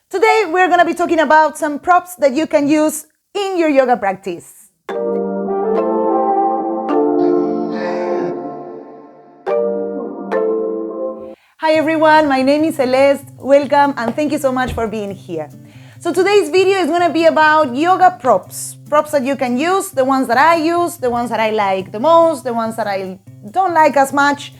Today we're going to be talking about some props that you can use in your yoga practice. Hi everyone, my name is Celeste. Welcome and thank you so much for being here. So today's video is going to be about yoga props. Props that you can use, the ones that I use, the ones that I like the most, the ones that I don't like as much,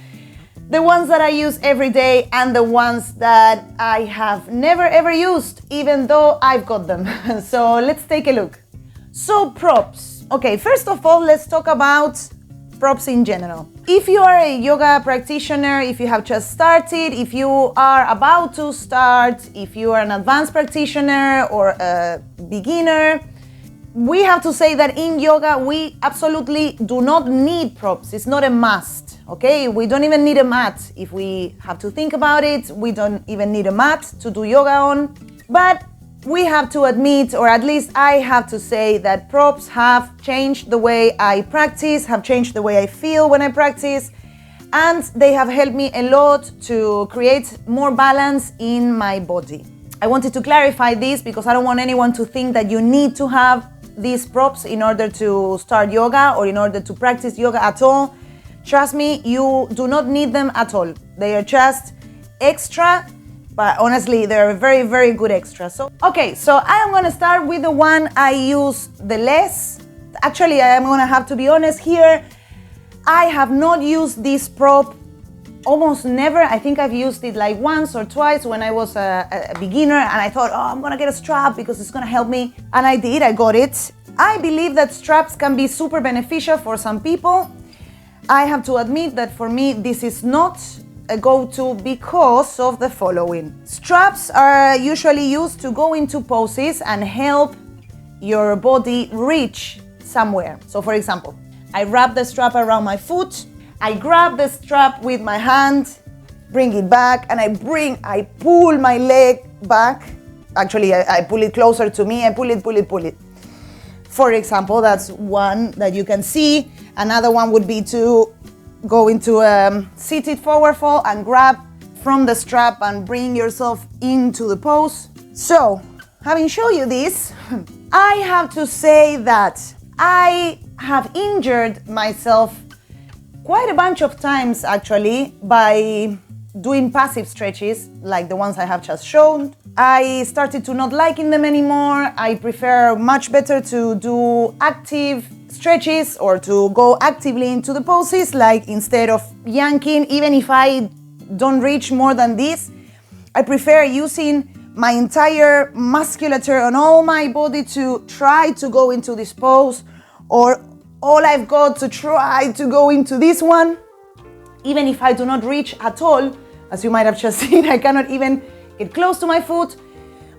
the ones that I use every day, and the ones that I have never ever used, even though I've got them. So let's take a look. So props. Okay, first of all, let's talk about props in general. If you are a yoga practitioner, if you have just started, if you are about to start, if you are an advanced practitioner or a beginner, we have to say that in yoga, we absolutely do not need props. It's not a must, okay? We don't even need a mat. If we have to think about it, we don't even need a mat to do yoga on. But we have to admit, or at least I have to say, that props have changed the way I practice, have changed the way I feel when I practice, and they have helped me a lot to create more balance in my body. I wanted to clarify this because I don't want anyone to think that you need to have these props in order to start yoga or in order to practice yoga at all. Trust me, you do not need them at all. They are just extra. But honestly, they're a very, very good extra. So I am gonna start with the one I use the less. Actually, I am gonna have to be honest here. I have not used this prop almost never. I think I've used it like once or twice when I was a beginner, and I thought, I'm gonna get a strap because it's gonna help me. And I did, I got it. I believe that straps can be super beneficial for some people. I have to admit that for me, this is not a go-to because of the following. Straps are usually used to go into poses and help your body reach somewhere. So for example, I wrap the strap around my foot, I grab the strap with my hand, bring it back, and I pull my leg back. Actually, I pull it closer to me, I pull it. For example, that's one that you can see. Another one would be to go into a seated forward fold and grab from the strap and bring yourself into the pose. So, having shown you this, I have to say that I have injured myself quite a bunch of times actually by doing passive stretches like the ones I have just shown. I started to not liking them anymore. I prefer much better to do active stretches or to go actively into the poses, like instead of yanking, even if I don't reach more than this, I prefer using my entire musculature on all my body to try to go into this pose, or all I've got to try to go into this one. Even if I do not reach at all, as you might have just seen, I cannot even get close to my foot,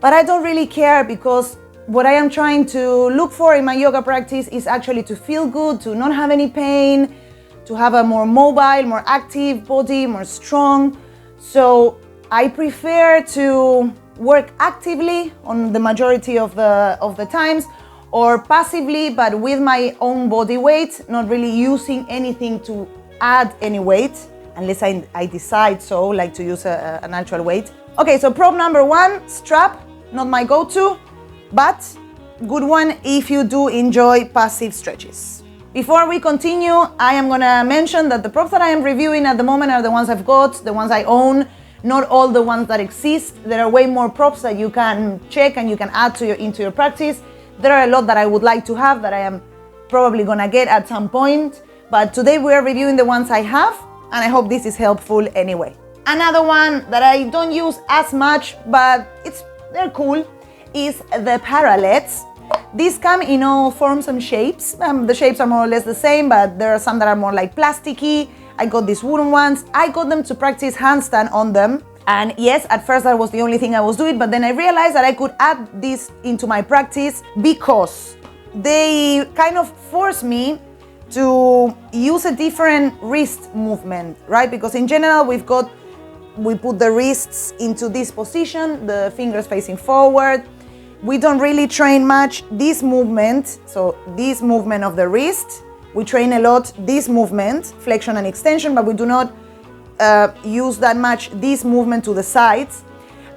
but I don't really care because what I am trying to look for in my yoga practice is actually to feel good, to not have any pain, to have a more mobile, more active body, more strong. So I prefer to work actively on the majority of the times, or passively, but with my own body weight, not really using anything to add any weight, unless I decide so, like to use a natural weight. Okay, so prop number one, strap, not my go-to, but good one if you do enjoy passive stretches. Before we continue, I am gonna mention that the props that I am reviewing at the moment are the ones I've got, the ones I own, not all the ones that exist. There are way more props that you can check and you can add into your practice. There are a lot that I would like to have that I am probably gonna get at some point, but today we are reviewing the ones I have, and I hope this is helpful anyway. Another one that I don't use as much, but they're cool, is the parallettes. These come in all forms and shapes. The shapes are more or less the same, but there are some that are more like plasticky. I got these wooden ones. I got them to practice handstand on them. And yes, at first that was the only thing I was doing, but then I realized that I could add this into my practice because they kind of force me to use a different wrist movement, right? Because in general, we put the wrists into this position, the fingers facing forward. We don't really train much this movement, so this movement of the wrist. We train a lot this movement, flexion and extension, but we do not use that much this movement to the sides.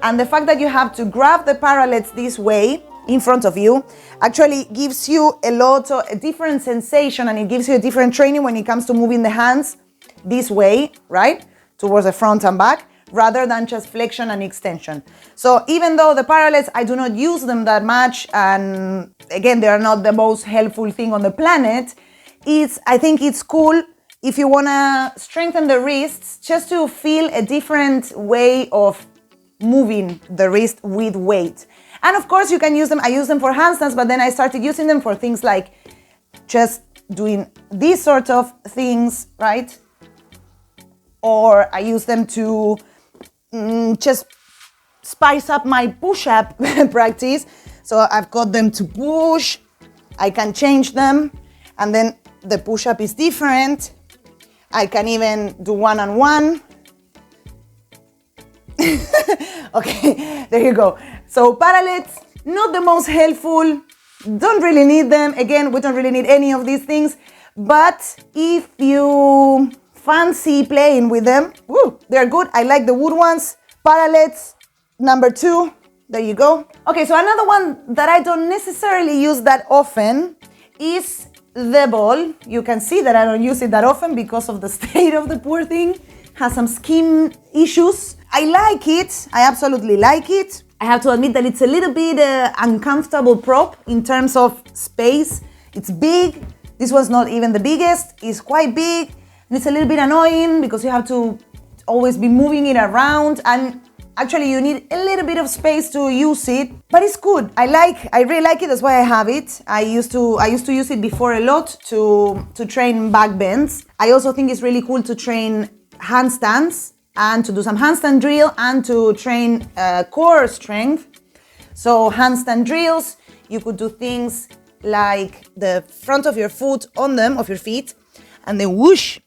And the fact that you have to grab the parallels this way in front of you actually gives you a different sensation, and it gives you a different training when it comes to moving the hands this way, right? Towards the front and back, rather than just flexion and extension. So even though the parallels, I do not use them that much, and again, they are not the most helpful thing on the planet, I think it's cool if you wanna strengthen the wrists, just to feel a different way of moving the wrist with weight. And of course you can use them, I use them for handstands, but then I started using them for things like just doing these sort of things, right? Or I use them to just spice up my push-up practice. So I've got them to push, I can change them, and then the push-up is different. I can even do one-on-one. Okay, there you go. So parallels, not the most helpful, don't really need them. Again, we don't really need any of these things, but if you fancy playing with them, they're good. I like the wood ones. Parallels, number 2, there you go. Okay, so another one that I don't necessarily use that often is the ball. You can see that I don't use it that often because of the state of the poor thing. Has some skin issues. I like it, I absolutely like it. I have to admit that it's a little bit uncomfortable prop in terms of space. It's big, this one's not even the biggest, it's quite big, and it's a little bit annoying because you have to always be moving it around, and actually you need a little bit of space to use it, but it's good. I really like it, that's why I have it. I used to use it before a lot to train back bends. I also think it's really cool to train handstands and to do some handstand drill and to train core strength. So handstand drills, you could do things like the front of your foot on them, of your feet, and then whoosh.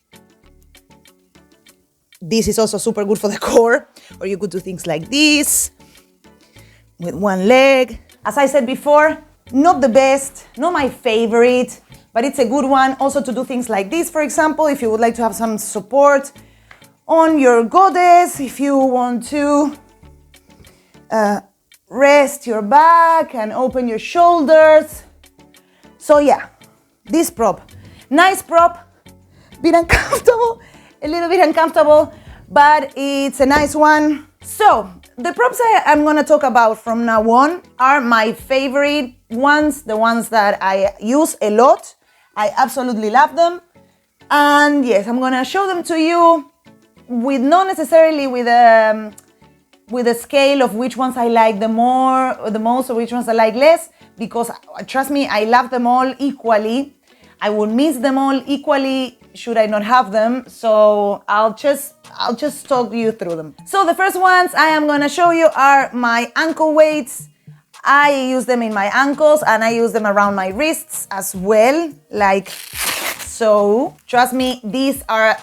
This is also super good for the core. Or you could do things like this with one leg. As I said before, not the best, not my favorite, but it's a good one also to do things like this. For example, if you would like to have some support on your goddess, if you want to rest your back and open your shoulders. So yeah, this prop, nice prop, bit uncomfortable, a little bit uncomfortable, but it's a nice one. So the props I'm gonna talk about from now on are my favorite ones, the ones that I use a lot. I absolutely love them. And yes, I'm gonna show them to you with not necessarily with a scale of which ones I like the most, or which ones I like less, because trust me, I love them all equally. I would miss them all equally should I not have them. So I'll just talk you through them. So the first ones I am gonna show you are my ankle weights. I use them in my ankles and I use them around my wrists as well, like so. Trust me, these are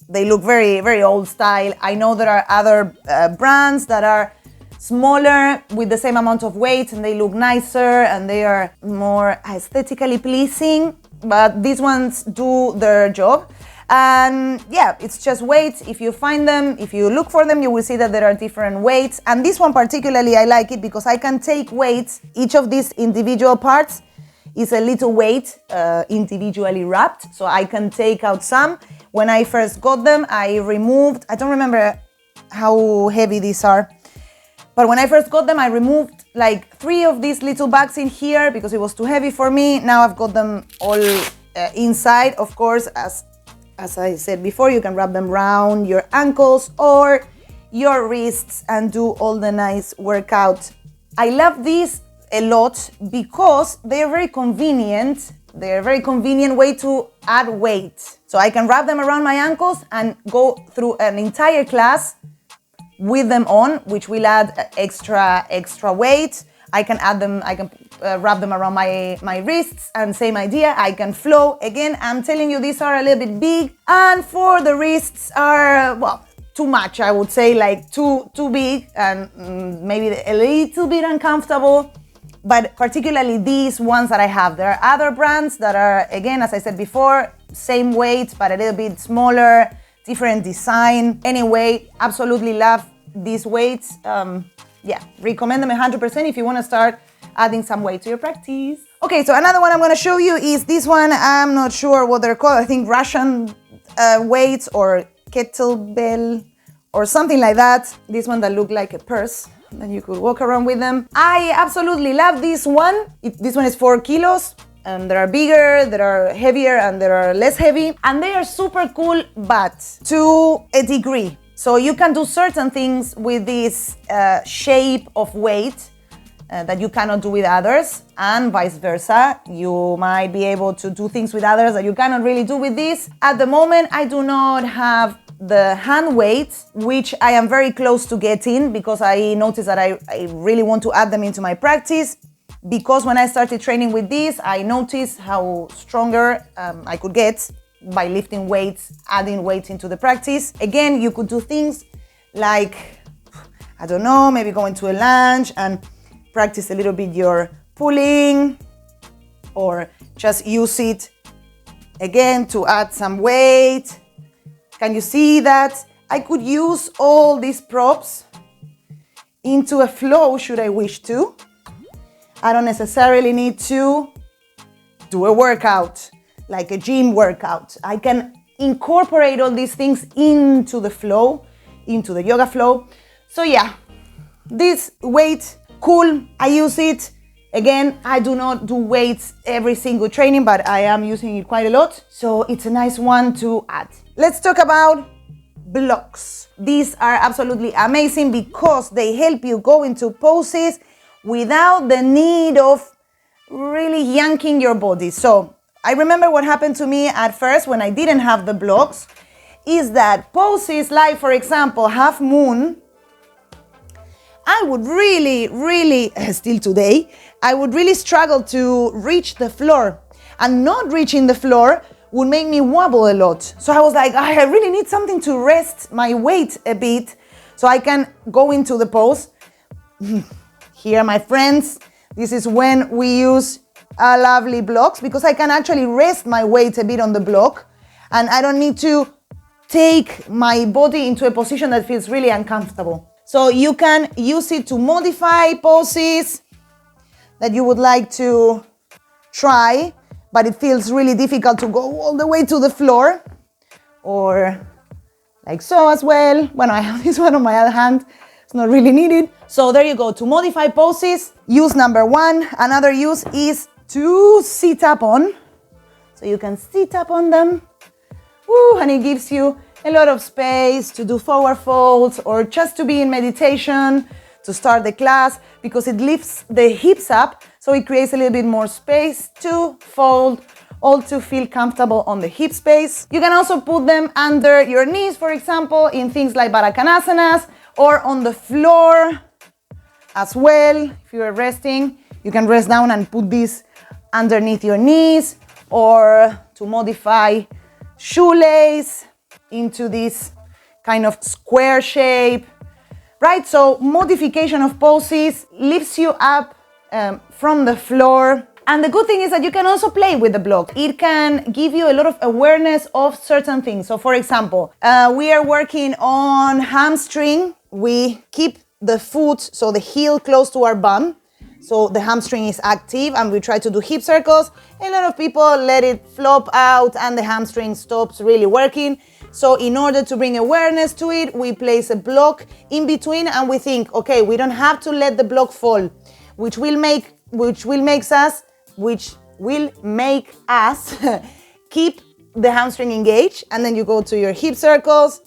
they look very, very old style. I know there are other brands that are smaller with the same amount of weight and they look nicer and they are more aesthetically pleasing, but these ones do their job. And yeah, it's just weights. If you find them, if you look for them, you will see that there are different weights. And this one particularly, I like it because I can take weights. Each of these individual parts is a little weight individually wrapped, so I can take out some. When I first got them, I don't remember how heavy these are, but when I first got them, I removed like 3 of these little bags in here because it was too heavy for me. Now I've got them all inside. Of course, as I said before, you can wrap them around your ankles or your wrists and do all the nice workout. I love these a lot because they're very convenient. They're a very convenient way to add weight. So I can wrap them around my ankles and go through an entire class with them on, which will add extra weight. I can add them, I can wrap them around my wrists, and same idea, I can flow. Again, I'm telling you, these are a little bit big, and for the wrists are, well, too much, I would say, like too big, and maybe a little bit uncomfortable. But particularly these ones that I have. There are other brands that are, again, as I said before, same weight, but a little bit smaller, different design. Anyway, absolutely love these weights, yeah, recommend them 100% if you want to start adding some weight to your practice. Okay, so another one I'm going to show you is this one. I'm not sure what they're called. I think Russian weights or kettlebell or something like that. This one that looked like a purse, and you could walk around with them. I absolutely love this one. This one is 4 kilos. And there are bigger, there are heavier, and there are less heavy. And they are super cool, but to a degree. So you can do certain things with this shape of weight that you cannot do with others, and vice versa. You might be able to do things with others that you cannot really do with this. At the moment, I do not have the hand weights, which I am very close to getting because I noticed that I really want to add them into my practice. Because when I started training with this, I noticed how stronger I could get by lifting weights, adding weights into the practice. Again, you could do things like, I don't know, maybe go into a lunge and practice a little bit your pulling, or just use it again to add some weight. Can you see that? I could use all these props into a flow should I wish to. I don't necessarily need to do a workout, like a gym workout. I can incorporate all these things into the flow, into the yoga flow. So yeah, this weight, cool, I use it. Again, I do not do weights every single training, but I am using it quite a lot. So it's a nice one to add. Let's talk about blocks. These are absolutely amazing because they help you go into poses without the need of really yanking your body. So I remember what happened to me at first when I didn't have the blocks, is that poses like, for example, half moon, I would really, still today, I would really struggle to reach the floor. And not reaching the floor would make me wobble a lot. So I was like, I really need something to rest my weight a bit so I can go into the pose. Here, my friends, this is when we use lovely blocks because I can actually rest my weight a bit on the block and I don't need to take my body into a position that feels really uncomfortable. So you can use it to modify poses that you would like to try, but it feels really difficult to go all the way to the floor, or like so as well. When I have this one on my other hand, it's not really needed. So there you go, to modify poses, use number one. Another use is to sit up on. So you can sit up on them. Woo, and it gives you a lot of space to do forward folds or just to be in meditation, to start the class, because it lifts the hips up, so it creates a little bit more space to fold, all to feel comfortable on the hip space. You can also put them under your knees, for example, in things like Baddhakanasanas, or on the floor as well. If you are resting, you can rest down and put this underneath your knees, or to modify shoelace into this kind of square shape, right? So modification of poses lifts you up from the floor. And the good thing is that you can also play with the block. It can give you a lot of awareness of certain things. So for example, we are working on hamstring. We keep the foot, so the heel close to our bum, so the hamstring is active, and we try to do hip circles. A lot of people let it flop out and the hamstring stops really working. So in order to bring awareness to it, we place a block in between and we think, okay, we don't have to let the block fall, which will make us keep the hamstring engaged. And then you go to your hip circles,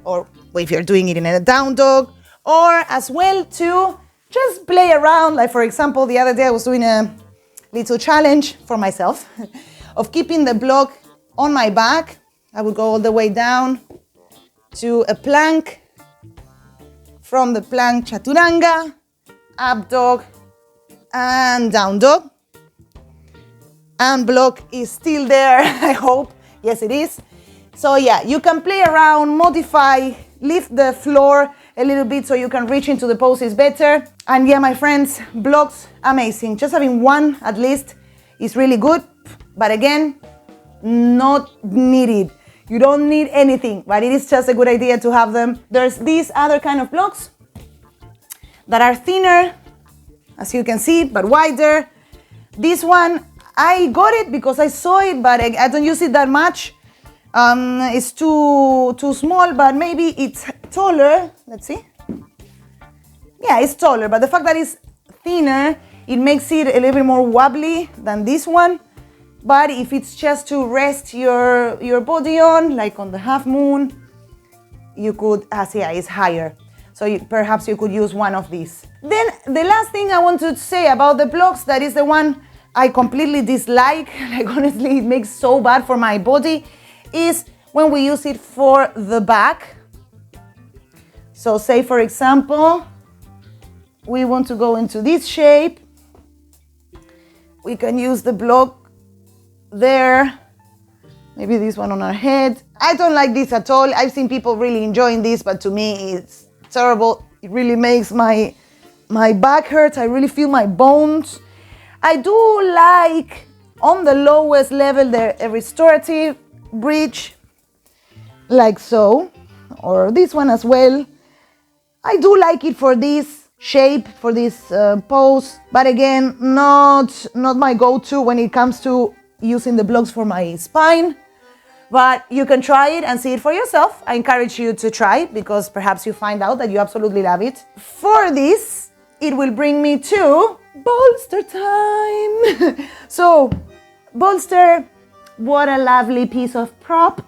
or if you're doing it in a down dog, or as well to just play around. Like for example, the other day I was doing a little challenge for myself of keeping the block on my back. I would go all the way down to a plank, from the plank chaturanga, up dog, and down dog. And block is still there, I hope. Yes, it is. So yeah, you can play around, modify, lift the floor a little bit so you can reach into the poses better. And yeah, my friends, blocks, amazing. Just having one at least is really good, but again, not needed. You don't need anything, but it is just a good idea to have them. There's these other kind of blocks that are thinner, as you can see, but wider. This one, I got it because I saw it, but I don't use it that much. It's too small, but maybe it's taller. Let's see. Yeah, it's taller, but the fact that it's thinner, it makes it a little bit more wobbly than this one. But if it's just to rest your body on, like on the half moon, you could, yeah, it's higher. So perhaps you could use one of these. Then the last thing I want to say about the blocks, that is the one I completely dislike, like honestly it makes so bad for my body, is when we use it for the back. So say for example, we want to go into this shape. We can use the block there, maybe this one on our head. I don't like this at all. I've seen people really enjoying this, but to me it's terrible. It really makes my back hurt. I really feel my bones. I do like on the lowest level a restorative bridge, like so, or this one as well. I do like it for this shape, for this pose, but again, not my go-to when it comes to using the blocks for my spine. But you can try it and see it for yourself. I encourage you to try, because perhaps you find out that you absolutely love it. For this, it will bring me to bolster time. So, bolster, what a lovely piece of prop.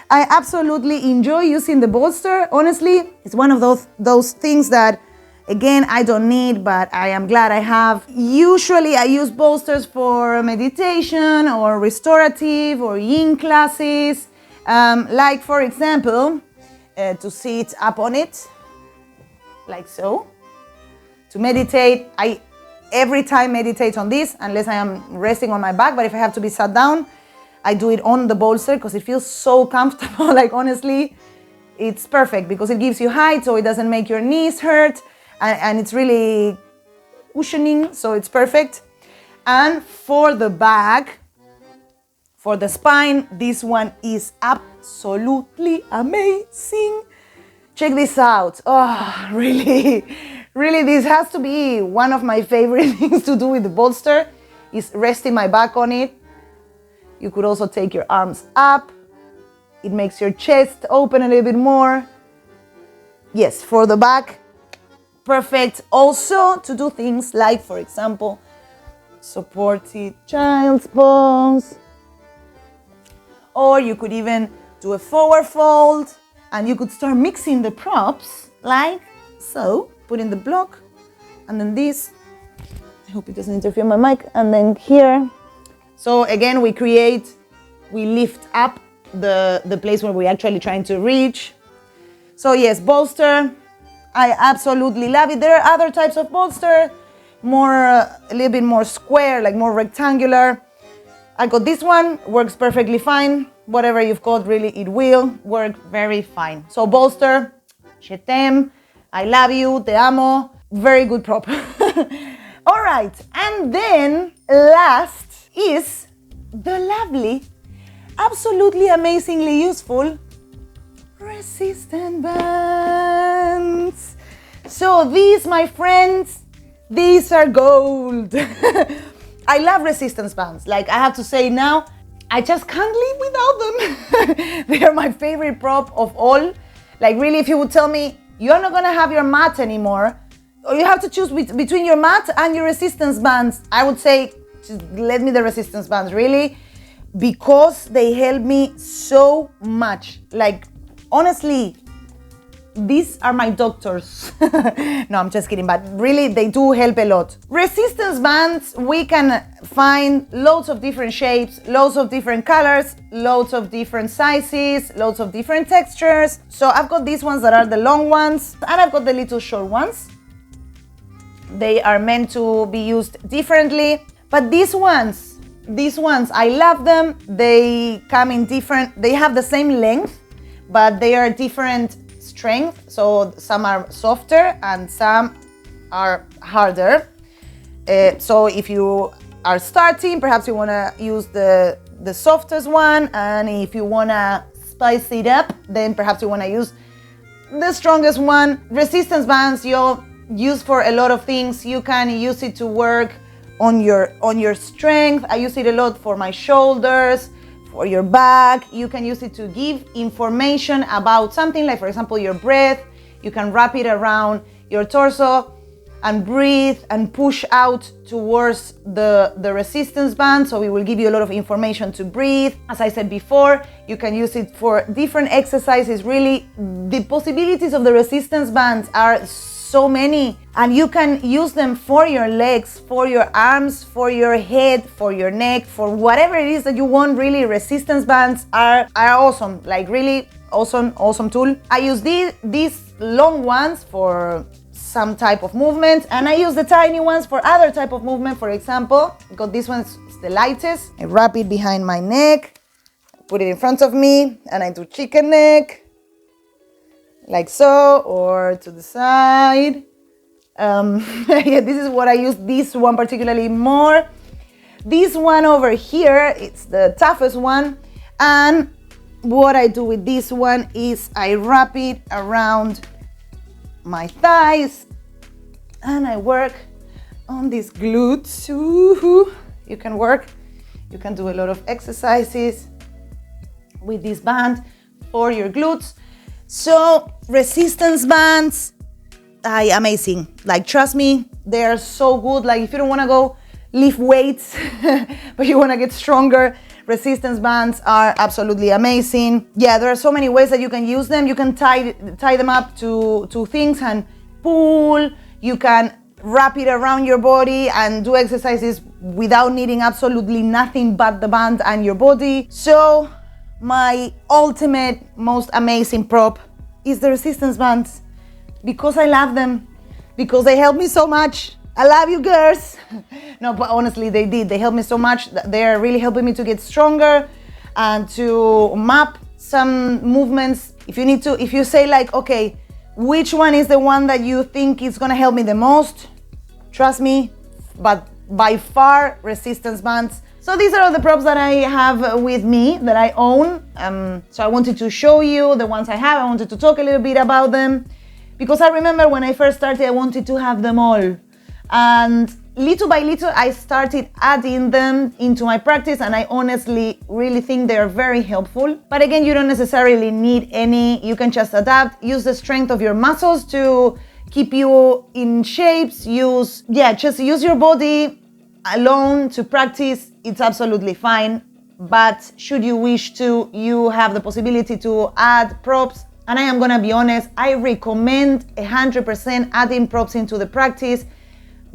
I absolutely enjoy using the bolster. Honestly, it's one of those things that, again, I don't need, but I am glad I have. Usually I use bolsters for meditation or restorative or yin classes. Like for example, to sit up on it, like so. To meditate, I every time meditate on this, unless I am resting on my back, but if I have to be sat down, I do it on the bolster because it feels so comfortable. Like honestly, it's perfect because it gives you height, so it doesn't make your knees hurt. And it's really cushioning, so it's perfect. And for the back, for the spine, this one is absolutely amazing. Check this out. Oh, really, really, this has to be one of my favorite things to do with the bolster, is resting my back on it. You could also take your arms up. It makes your chest open a little bit more. Yes, for the back, perfect. Also to do things like, for example, supported child's pose. Or you could even do a forward fold, and you could start mixing the props like so. Put in the block, and then this. I hope it doesn't interfere with my mic. And then here. So again, we lift up the place where we're actually trying to reach. So yes, bolster. I absolutely love it. There are other types of bolster, a little bit more square, like more rectangular. I got this one, works perfectly fine. Whatever you've got, really, it will work very fine. So bolster, je t'aime, I love you, te amo, very good prop. All right, and then last is the lovely, absolutely amazingly useful resistance bands. So these, my friends, these are gold. I love resistance bands. Like, I have to say now, I just can't live without them. They are my favorite prop of all. Like really, if you would tell me you're not gonna have your mat anymore, or you have to choose between your mat and your resistance bands, I would say just let me the resistance bands, really, because they help me so much. Like honestly, these are my doctors. No, I'm just kidding, but really they do help a lot. Resistance bands, we can find loads of different shapes, loads of different colors, loads of different sizes, loads of different textures. So I've got these ones that are the long ones, and I've got the little short ones. They are meant to be used differently, but these ones, I love them. They come in different, they have the same length, but they are different strength. So some are softer and some are harder. So if you are starting, perhaps you want to use the softest one, and if you want to spice it up, then perhaps you want to use the strongest one. Resistance bands you'll use for a lot of things. You can use it to work on your strength. I use it a lot for my shoulders, for your back. You can use it to give information about something, like for example your breath. You can wrap it around your torso and breathe and push out towards the resistance band, so it will give you a lot of information to breathe. As I said before, you can use it for different exercises. Really, the possibilities of the resistance bands are so many, and you can use them for your legs, for your arms, for your head, for your neck, for whatever it is that you want. Really, resistance bands are awesome, like really awesome tool. I use these long ones for some type of movement, and I use the tiny ones for other type of movement. For example, got this one's the lightest. I wrap it behind my neck, put it in front of me, and I do chicken neck, like so, or to the side. Yeah, this is what I use this one particularly more. This one over here, it's the toughest one, and what I do with this one is I wrap it around my thighs and I work on these glutes. Ooh, you can do a lot of exercises with this band for your glutes. So resistance bands are amazing. Like, trust me, they are so good. Like, if you don't want to go lift weights but you want to get stronger, resistance bands are absolutely amazing. Yeah, there are so many ways that you can use them. You can tie them up to things and pull. You can wrap it around your body and do exercises without needing absolutely nothing but the band and your body. So my ultimate, most amazing prop is the resistance bands, because I love them, because they help me so much. I love you, girls. No, but honestly, they did. They helped me so much. They're really helping me to get stronger and to map some movements. If you say like, okay, which one is the one that you think is gonna help me the most? Trust me, but by far, resistance bands. So these are all the props that I have with me, that I own. So I wanted to show you the ones I have. I wanted to talk a little bit about them, because I remember when I first started, I wanted to have them all. And little by little, I started adding them into my practice, and I honestly really think they are very helpful. But again, you don't necessarily need any. You can just adapt, use the strength of your muscles to keep you in shapes. Just use your body alone to practice. It's absolutely fine. But should you wish to, you have the possibility to add props. And I am gonna be honest, I recommend 100% adding props into the practice,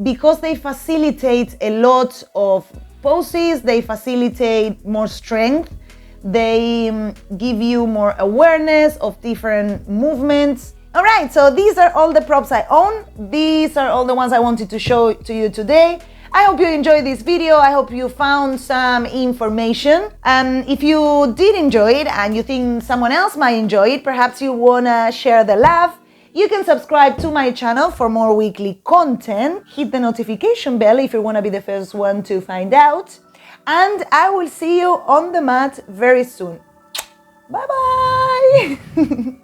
because they facilitate a lot of poses, they facilitate more strength, they give you more awareness of different movements. All right, so these are all the props I own. These are all the ones I wanted to show to you today. I hope you enjoyed this video. I hope you found some information. And if you did enjoy it and you think someone else might enjoy it, perhaps you wanna share the love, you can subscribe to my channel for more weekly content. Hit the notification bell if you want to be the first one to find out. And I will see you on the mat very soon. Bye-bye!